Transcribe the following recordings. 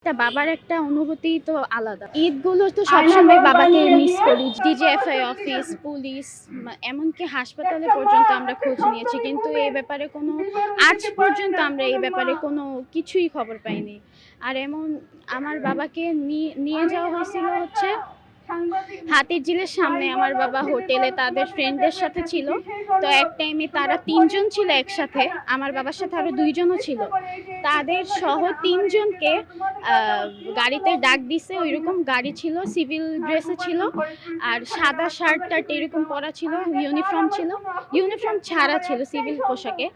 একটা বাবার একটা অনুভূতি তো আলাদা। ঈদগুলো তো সবসময় বাবাকে মিস করি। ডিজিএফআই অফিস, পুলিশ, এমনকি হাসপাতালে পর্যন্ত আমরা খোঁজ নিয়েছি। কিন্তু এই ব্যাপারে আজ পর্যন্ত আমরা এই ব্যাপারে কিছুই খবর পাইনি। আর আমার বাবাকে নিয়ে যাওয়া হয়েছিল হচ্ছে হাতিরঝিলের সামনে। আমার বাবা হোটেলে তাদের ফ্রেন্ডদের সাথে ছিল। তো এক টাইমে তারা ৩ জন ছিল একসাথে। আমার বাবার সাথে আরো ২ জনও ছিল। তাদের সহ ৩ জনকে গাড়িতে ডাক দিছে। ওইরকম গাড়ি ছিল, সিভিল ড্রেসে ছিল, আর সাদা শার্ট টার্ট এরকম পরা ছিল, ইউনিফর্ম ছিল, ইউনিফর্ম ছাড়া ছিল সিভিল পোশাকে।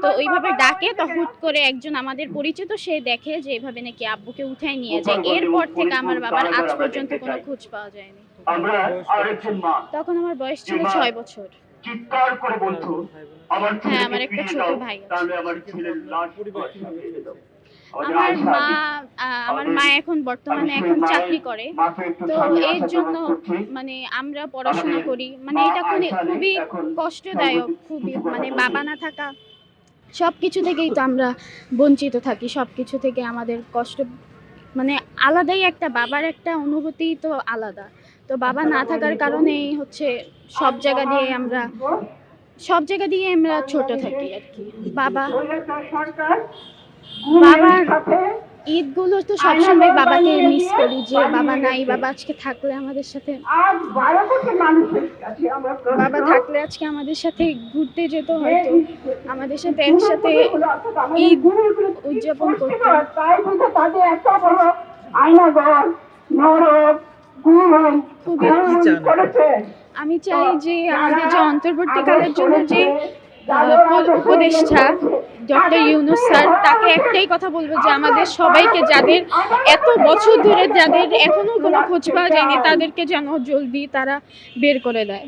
তো ওইভাবে ডাকে, তো হুট করে একজন আমাদের পরিচিত সে দেখে যে এভাবে নাকি আব্বুকে উঠায় নিয়ে যায়। এরপর থেকে আমার বাবার আজ পর্যন্ত কোনো খোঁজ পাওয়া যায়নি। তখন আমার বয়স ছিল ৬ বছর। হ্যাঁ, আমার একটা ছোট ভাই আছে। আমার মা এখন বর্তমানে চাকরি করে। তো এর জন্য আমরা পড়াশোনা করি। এটা খুবই কষ্টদায়ক, খুবই বাবা না থাকা সবকিছু থেকেই তো আমরা বঞ্চিত থাকি। সবকিছু থেকে আমাদের কষ্ট আলাদাই একটা বাবার একটা অনুভূতি তো আলাদা। তো বাবা না থাকার কারণেই হচ্ছে সব জায়গা দিয়ে আমরা ছোট থাকি আর কি। বাবার ঈদগুলো তো সবসময় বাবাকে মিস করি, যে বাবা নাই, বাবা আজকে থাকলে আমাদের সাথে, বাবা থাকলে আজকে আমাদের সাথে ঘুরতে যেত, হয়তো আমাদের সাথে একসাথে ঈদ উদযাপন করতো। আমি চাই যে আমাদের যে অন্তর্বর্তীকালের জন্য যে উপদেষ্টা ডক্টর ইউনূস স্যার, তাকে একটাই কথা বলবো যে আমাদের সবাইকে, যাদের এত বছর ধরে যাদের এখনো কোনো খোঁজ পাওয়া যায়নি, তাদেরকে যেন জলদি তারা বের করে দেয়।